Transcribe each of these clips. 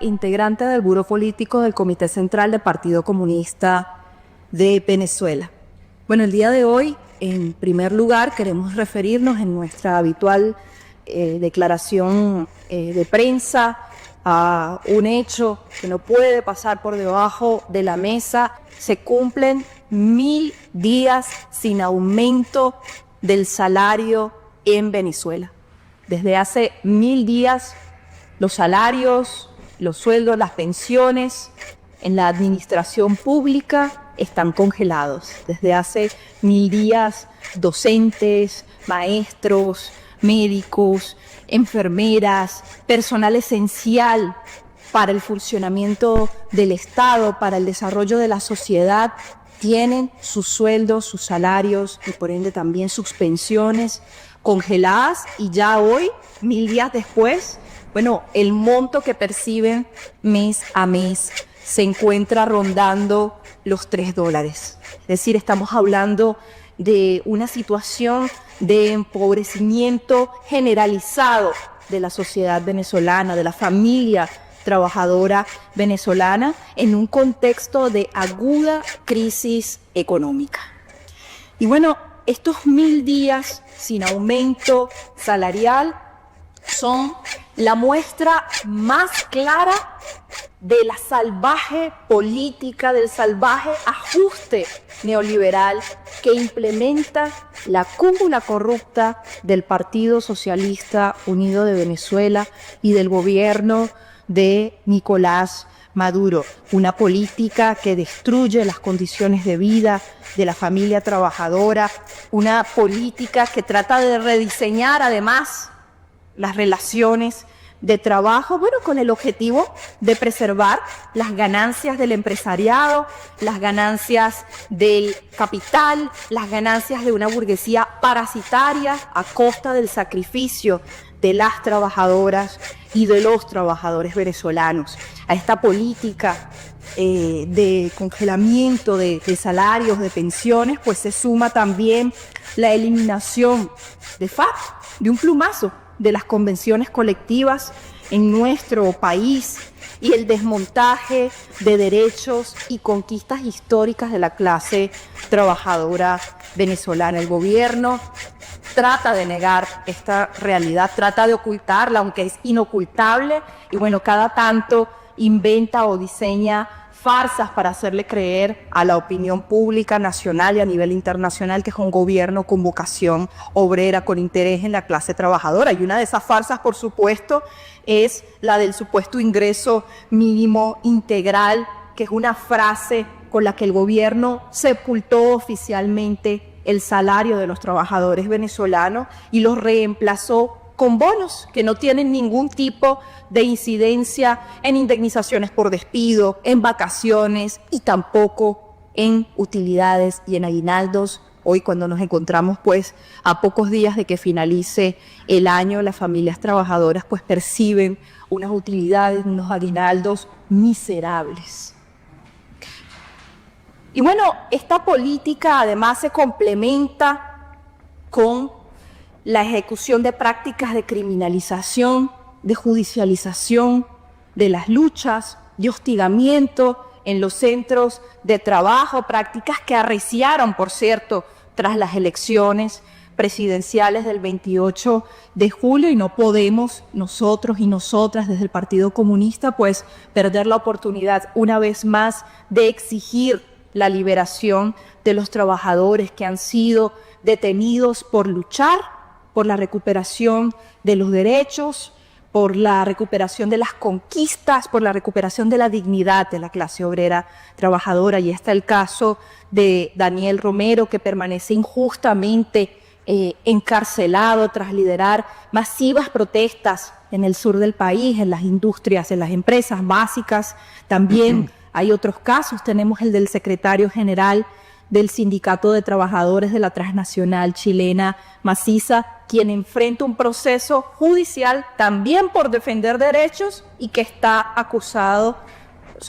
integrante del Buró Político del Comité Central del Partido Comunista de Venezuela. Bueno, el día de hoy, en primer lugar, queremos referirnos en nuestra habitual declaración de prensa a un hecho que no puede pasar por debajo de la mesa. Se cumplen 1000 días sin aumento del salario en Venezuela. Desde hace 1000 días, los salarios, los sueldos, las pensiones en la administración pública están congelados. Desde hace 1000 días, docentes, maestros, médicos, enfermeras, personal esencial para el funcionamiento del Estado, para el desarrollo de la sociedad, tienen sus sueldos, sus salarios y por ende también sus pensiones congeladas, y ya hoy, 1000 días después, bueno, el monto que perciben mes a mes se encuentra rondando los $3. Es decir, estamos hablando de una situación de empobrecimiento generalizado de la sociedad venezolana, de la familia trabajadora venezolana, en un contexto de aguda crisis económica. Y bueno, estos 1000 días sin aumento salarial son la muestra más clara de la salvaje política, del salvaje ajuste neoliberal que implementa la cúpula corrupta del Partido Socialista Unido de Venezuela y del gobierno de Nicolás Maduro. Una política que destruye las condiciones de vida de la familia trabajadora, una política que trata de rediseñar además las relaciones de trabajo, bueno, con el objetivo de preservar las ganancias del empresariado, las ganancias del capital, las ganancias de una burguesía parasitaria a costa del sacrificio de las trabajadoras y de los trabajadores venezolanos. A esta política de congelamiento de salarios, de pensiones, pues se suma también la eliminación de facto, de un plumazo, de las convenciones colectivas en nuestro país y el desmontaje de derechos y conquistas históricas de la clase trabajadora venezolana. El gobierno trata de negar esta realidad, trata de ocultarla, aunque es inocultable, y bueno, cada tanto inventa o diseña farsas para hacerle creer a la opinión pública nacional y a nivel internacional que es un gobierno con vocación obrera, con interés en la clase trabajadora. Y una de esas farsas, por supuesto, es la del supuesto ingreso mínimo integral, que es una frase con la que el gobierno sepultó oficialmente el salario de los trabajadores venezolanos y los reemplazó con bonos que no tienen ningún tipo de incidencia en indemnizaciones por despido, en vacaciones y tampoco en utilidades y en aguinaldos. Hoy, cuando nos encontramos pues a pocos días de que finalice el año, las familias trabajadoras pues perciben unas utilidades, unos aguinaldos miserables. Y bueno, esta política además se complementa con la ejecución de prácticas de criminalización, de judicialización de las luchas, de hostigamiento en los centros de trabajo, prácticas que arreciaron, por cierto, tras las elecciones presidenciales del 28 de julio, y no podemos nosotros y nosotras desde el Partido Comunista pues perder la oportunidad una vez más de exigir la liberación de los trabajadores que han sido detenidos por luchar por la recuperación de los derechos, por la recuperación de las conquistas, por la recuperación de la dignidad de la clase obrera trabajadora. Y está el caso de Daniel Romero, que permanece injustamente encarcelado tras liderar masivas protestas en el sur del país, en las industrias, en las empresas básicas. También hay otros casos, tenemos el del secretario general del Sindicato de Trabajadores de la Transnacional Chilena Maciza, quien enfrenta un proceso judicial también por defender derechos y que está acusado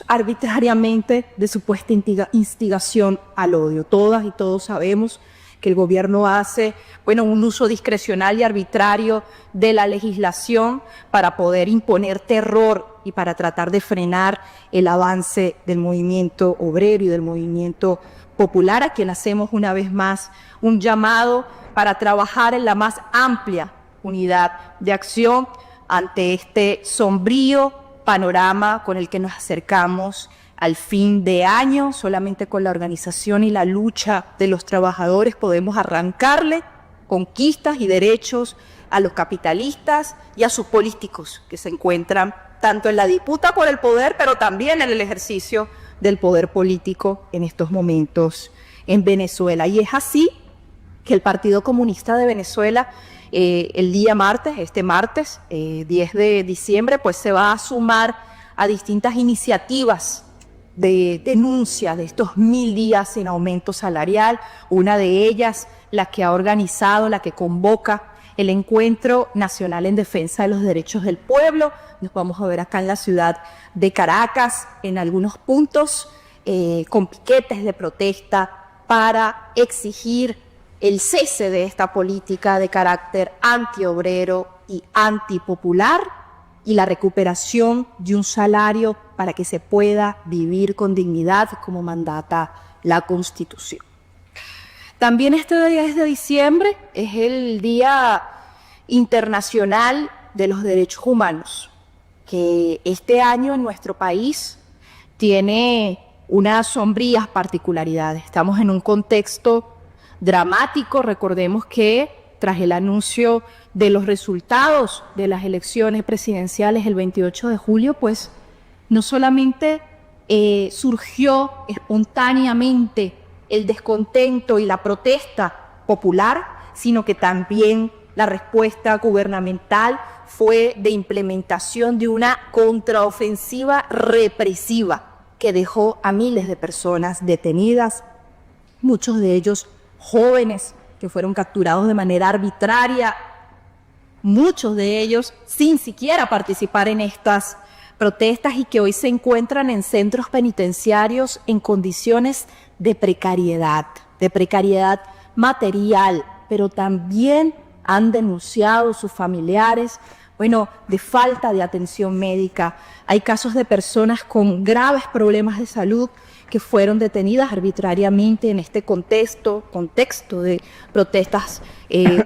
arbitrariamente de supuesta instigación al odio. Todas y todos sabemos que el gobierno hace, un uso discrecional y arbitrario de la legislación para poder imponer terror y para tratar de frenar el avance del movimiento obrero y del movimiento popular, a quien hacemos una vez más un llamado para trabajar en la más amplia unidad de acción ante este sombrío panorama con el que nos acercamos al fin de año. Solamente con la organización y la lucha de los trabajadores podemos arrancarle conquistas y derechos a los capitalistas y a sus políticos que se encuentran tanto en la disputa por el poder, pero también en el ejercicio del poder político en estos momentos en Venezuela. Y es así que el Partido Comunista de Venezuela, el día martes, este martes, 10 de diciembre, pues se va a sumar a distintas iniciativas de denuncia de estos 1000 días sin aumento salarial. Una de ellas, la que ha organizado, la que convoca el Encuentro Nacional en Defensa de los Derechos del Pueblo. Nos vamos a ver acá en la ciudad de Caracas, en algunos puntos, con piquetes de protesta para exigir el cese de esta política de carácter antiobrero y antipopular y la recuperación de un salario para que se pueda vivir con dignidad como mandata la Constitución. También este 10 de diciembre es el Día Internacional de los Derechos Humanos, que este año en nuestro país tiene unas sombrías particularidades. Estamos en un contexto dramático. Recordemos que tras el anuncio de los resultados de las elecciones presidenciales el 28 de julio, pues no solamente surgió espontáneamente el descontento y la protesta popular, sino que también la respuesta gubernamental fue de implementación de una contraofensiva represiva que dejó a miles de personas detenidas, muchos de ellos jóvenes que fueron capturados de manera arbitraria, muchos de ellos sin siquiera participar en estas protestas y que hoy se encuentran en centros penitenciarios en condiciones de precariedad material, pero también han denunciado sus familiares, de falta de atención médica. Hay casos de personas con graves problemas de salud que fueron detenidas arbitrariamente en este contexto de protestas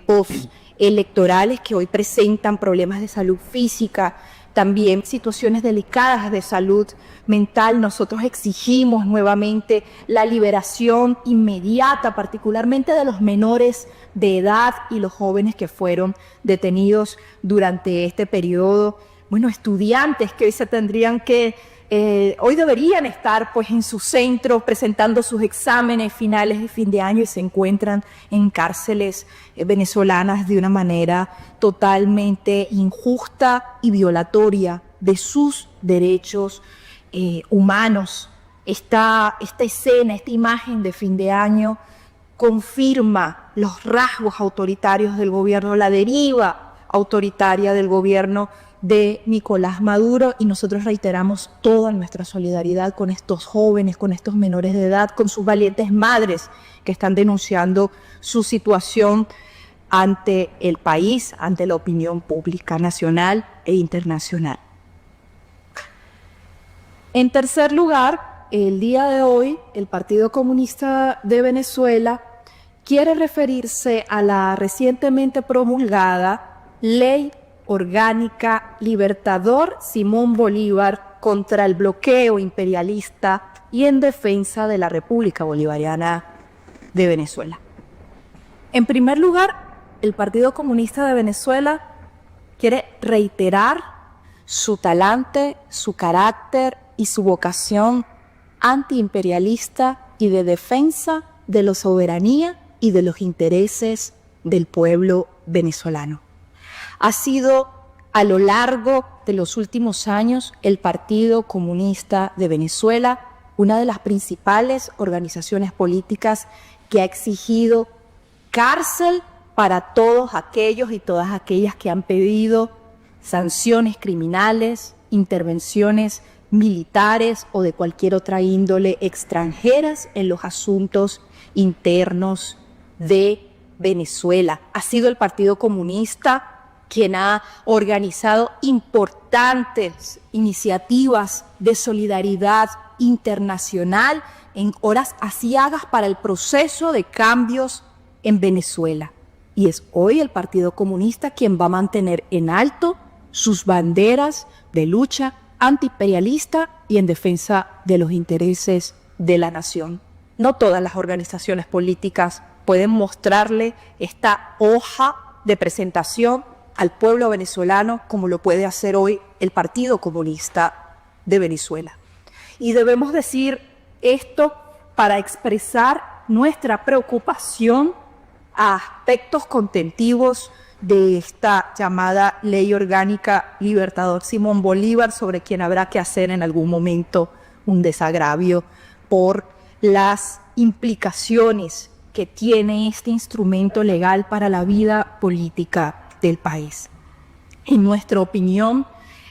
postelectorales que hoy presentan problemas de salud física, también situaciones delicadas de salud mental. Nosotros exigimos nuevamente la liberación inmediata, particularmente de los menores de edad y los jóvenes que fueron detenidos durante este periodo. Estudiantes que hoy se tendrían que hoy deberían estar pues en sus centros presentando sus exámenes finales de fin de año y se encuentran en cárceles venezolanas de una manera totalmente injusta y violatoria de sus derechos humanos. Esta escena, esta imagen de fin de año confirma los rasgos autoritarios del gobierno, la deriva autoritaria del gobierno de Nicolás Maduro, y nosotros reiteramos toda nuestra solidaridad con estos jóvenes, con estos menores de edad, con sus valientes madres que están denunciando su situación ante el país, ante la opinión pública nacional e internacional. En tercer lugar, el día de hoy, el Partido Comunista de Venezuela quiere referirse a la recientemente promulgada Ley Orgánica Libertador Simón Bolívar contra el bloqueo imperialista y en defensa de la República Bolivariana de Venezuela. En primer lugar, el Partido Comunista de Venezuela quiere reiterar su talante, su carácter y su vocación antiimperialista y de defensa de la soberanía y de los intereses del pueblo venezolano. Ha sido a lo largo de los últimos años el Partido Comunista de Venezuela una de las principales organizaciones políticas que ha exigido cárcel para todos aquellos y todas aquellas que han pedido sanciones criminales, intervenciones militares o de cualquier otra índole extranjeras en los asuntos internos de Venezuela. Ha sido el Partido Comunista quien ha organizado importantes iniciativas de solidaridad internacional en horas aciagas para el proceso de cambios en Venezuela. Y es hoy el Partido Comunista quien va a mantener en alto sus banderas de lucha antiimperialista y en defensa de los intereses de la nación. No todas las organizaciones políticas pueden mostrarle esta hoja de presentación al pueblo venezolano como lo puede hacer hoy el Partido Comunista de Venezuela. Y debemos decir esto para expresar nuestra preocupación a aspectos contentivos de esta llamada Ley Orgánica Libertador Simón Bolívar, sobre quien habrá que hacer en algún momento un desagravio por las implicaciones que tiene este instrumento legal para la vida política del país. En nuestra opinión,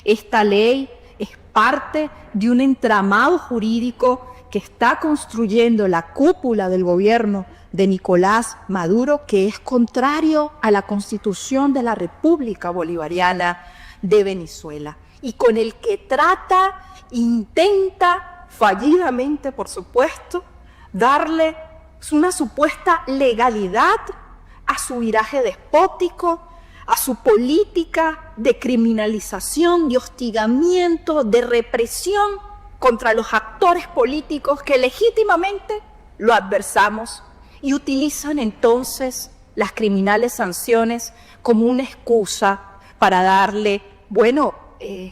esta ley es parte de un entramado jurídico que está construyendo la cúpula del gobierno de Nicolás Maduro, que es contrario a la Constitución de la República Bolivariana de Venezuela y con el que intenta fallidamente, por supuesto, darle una supuesta legalidad a su viraje despótico, a su política de criminalización, de hostigamiento, de represión contra los actores políticos que legítimamente lo adversamos y utilizan entonces las criminales sanciones como una excusa para darle,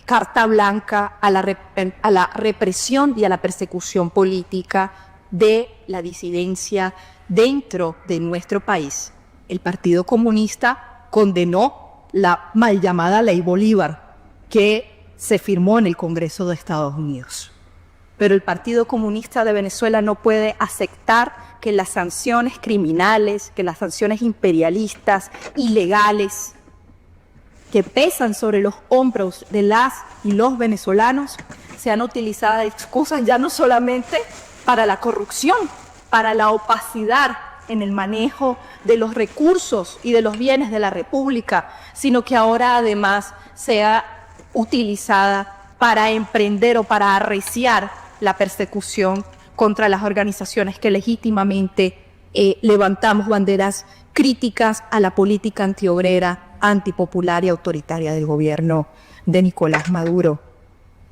carta blanca a la represión y a la persecución política de la disidencia dentro de nuestro país. El Partido Comunista condenó la mal llamada Ley Bolívar, que se firmó en el Congreso de Estados Unidos. Pero el Partido Comunista de Venezuela no puede aceptar que las sanciones criminales, que las sanciones imperialistas, ilegales, que pesan sobre los hombros de las y los venezolanos, sean utilizadas de excusas ya no solamente para la corrupción, para la opacidad en el manejo de los recursos y de los bienes de la República, sino que ahora además sea utilizada para emprender o para arreciar la persecución contra las organizaciones que legítimamente levantamos banderas críticas a la política antiobrera, antipopular y autoritaria del gobierno de Nicolás Maduro.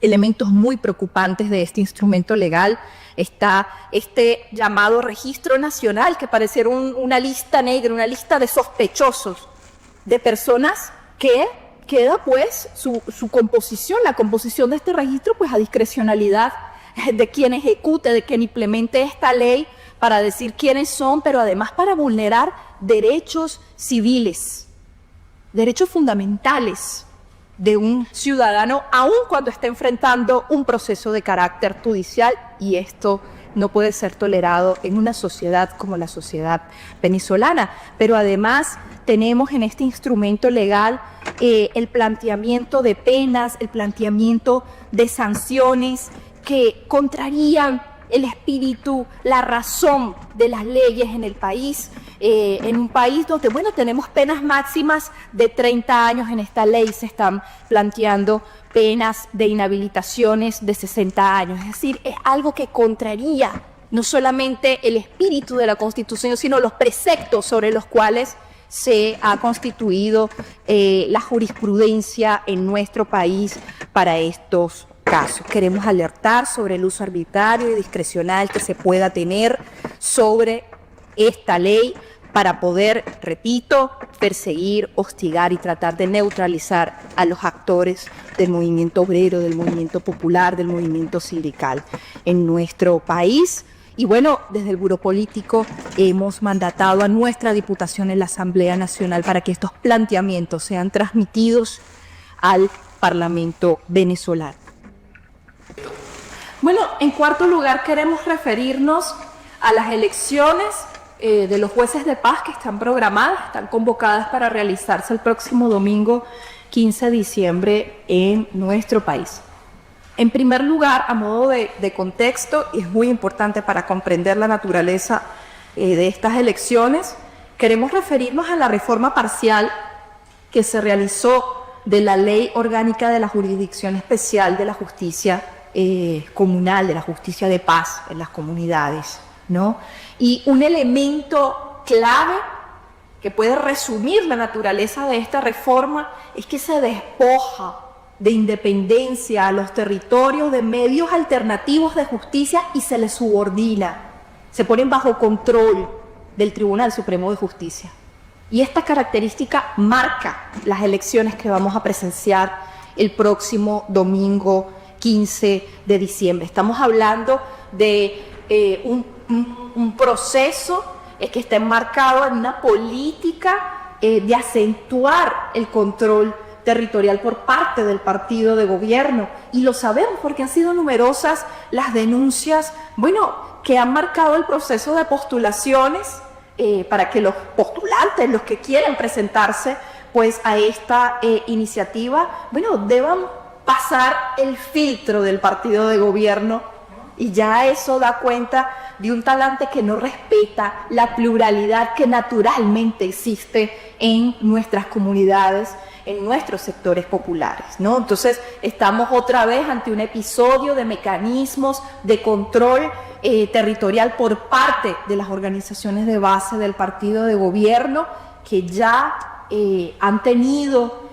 Elementos muy preocupantes de este instrumento legal está este llamado registro nacional, que pareciera una lista negra, una lista de sospechosos, de personas que queda pues su composición, la composición de este registro pues a discrecionalidad de quien ejecute, de quien implemente esta ley, para decir quiénes son, pero además para vulnerar derechos civiles, derechos fundamentales de un ciudadano, aun cuando está enfrentando un proceso de carácter judicial, y esto no puede ser tolerado en una sociedad como la sociedad venezolana. Pero además tenemos en este instrumento legal el planteamiento de penas, el planteamiento de sanciones que contrarían el espíritu, la razón de las leyes en el país, en un país donde, tenemos penas máximas de 30 años. En esta ley se están planteando penas de inhabilitaciones de 60 años. Es decir, es algo que contraría no solamente el espíritu de la Constitución, sino los preceptos sobre los cuales se ha constituido la jurisprudencia en nuestro país para estos casos. Queremos alertar sobre el uso arbitrario y discrecional que se pueda tener sobre esta ley para poder, repito, perseguir, hostigar y tratar de neutralizar a los actores del movimiento obrero, del movimiento popular, del movimiento sindical en nuestro país. Y desde el Buró Político hemos mandatado a nuestra diputación en la Asamblea Nacional para que estos planteamientos sean transmitidos al Parlamento venezolano. En cuarto lugar, queremos referirnos a las elecciones de los jueces de paz que están programadas, están convocadas para realizarse el próximo domingo 15 de diciembre en nuestro país. En primer lugar, a modo de contexto, y es muy importante para comprender la naturaleza de estas elecciones, Queremos referirnos a la reforma parcial que se realizó de la Ley Orgánica de la Jurisdicción Especial de la Justicia Comunal, de la Justicia de Paz en las comunidades, ¿no? Y un elemento clave que puede resumir la naturaleza de esta reforma es que se despoja de independencia a los territorios de medios alternativos de justicia y se les subordina, se ponen bajo control del Tribunal Supremo de Justicia. Y esta característica marca las elecciones que vamos a presenciar el próximo domingo 15 de diciembre. Estamos hablando de un proceso que está enmarcado en una política de acentuar el control territorial por parte del partido de gobierno. Y lo sabemos porque han sido numerosas las denuncias, que han marcado el proceso de postulaciones para que los postulantes, los que quieren presentarse pues a esta iniciativa, deban pasar el filtro del partido de gobierno, y ya eso da cuenta de un talante que no respeta la pluralidad que naturalmente existe en nuestras comunidades, en nuestros sectores populares, ¿no? Entonces estamos otra vez ante un episodio de mecanismos de control territorial por parte de las organizaciones de base del partido de gobierno, que ya han tenido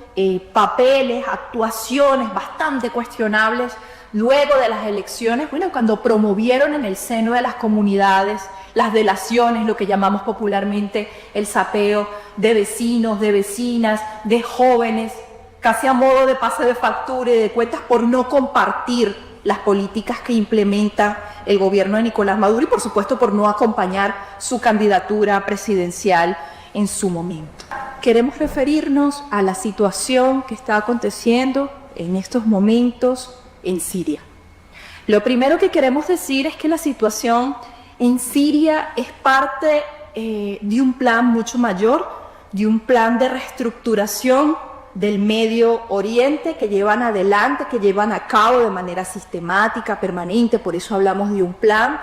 papeles, actuaciones bastante cuestionables luego de las elecciones, cuando promovieron en el seno de las comunidades las delaciones, lo que llamamos popularmente el sapeo de vecinos, de vecinas, de jóvenes, casi a modo de pase de factura y de cuentas por no compartir las políticas que implementa el gobierno de Nicolás Maduro y, por supuesto, por no acompañar su candidatura presidencial en su momento. Queremos referirnos a la situación que está aconteciendo en estos momentos en Siria. Lo primero que queremos decir es que la situación en Siria es parte de un plan mucho mayor, de un plan de reestructuración del Medio Oriente que llevan adelante, que llevan a cabo de manera sistemática, permanente. Por eso hablamos de un plan.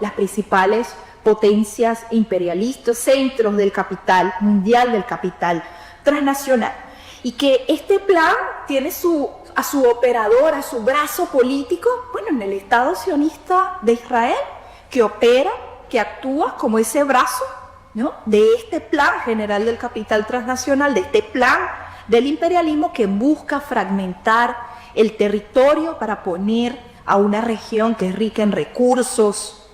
Las principales potencias imperialistas, centros del capital mundial, del capital transnacional, y que este plan tiene a su operador, a su brazo político, en el Estado sionista de Israel, que opera, que actúa como ese brazo, ¿no?, de este plan general del capital transnacional, de este plan del imperialismo que busca fragmentar el territorio para poner a una región que es rica en recursos,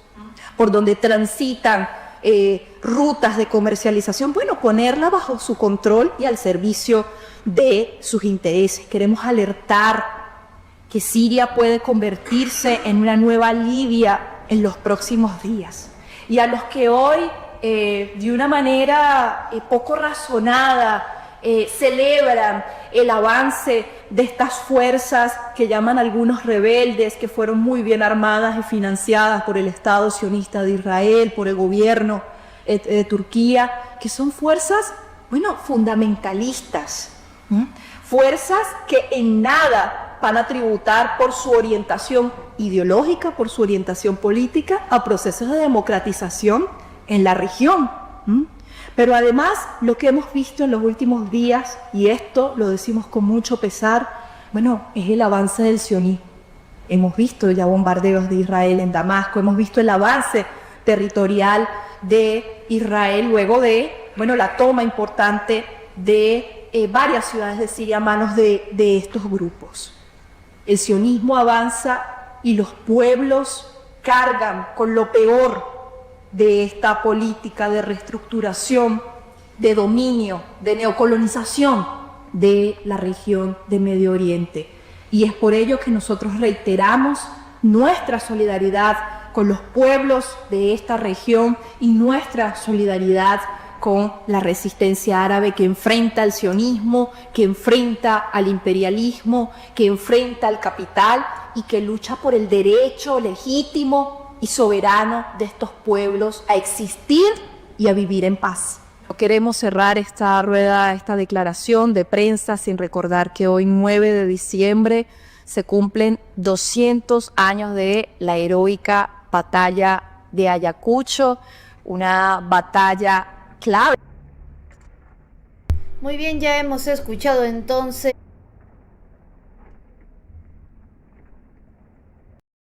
por donde transitan rutas de comercialización, ponerla bajo su control y al servicio de sus intereses. Queremos alertar que Siria puede convertirse en una nueva Libia en los próximos días. Y a los que hoy, de una manera poco razonada, celebran el avance de estas fuerzas que llaman algunos rebeldes, que fueron muy bien armadas y financiadas por el Estado sionista de Israel, por el gobierno de Turquía, que son fuerzas, fundamentalistas, fuerzas que en nada van a tributar por su orientación ideológica, por su orientación política, a procesos de democratización en la región. Pero además, lo que hemos visto en los últimos días, y esto lo decimos con mucho pesar, es el avance del sionismo. Hemos visto ya bombardeos de Israel en Damasco, hemos visto el avance territorial de Israel luego de, la toma importante de varias ciudades de Siria a manos de estos grupos. El sionismo avanza y los pueblos cargan con lo peor de esta política de reestructuración, de dominio, de neocolonización de la región de Medio Oriente. Y es por ello que nosotros reiteramos nuestra solidaridad con los pueblos de esta región y nuestra solidaridad con la resistencia árabe que enfrenta al sionismo, que enfrenta al imperialismo, que enfrenta al capital y que lucha por el derecho legítimo y soberano de estos pueblos a existir y a vivir en paz. No queremos cerrar esta rueda, esta declaración de prensa sin recordar que hoy, 9 de diciembre, se cumplen 200 años de la heroica batalla de Ayacucho, una batalla clave. Muy bien, ya hemos escuchado entonces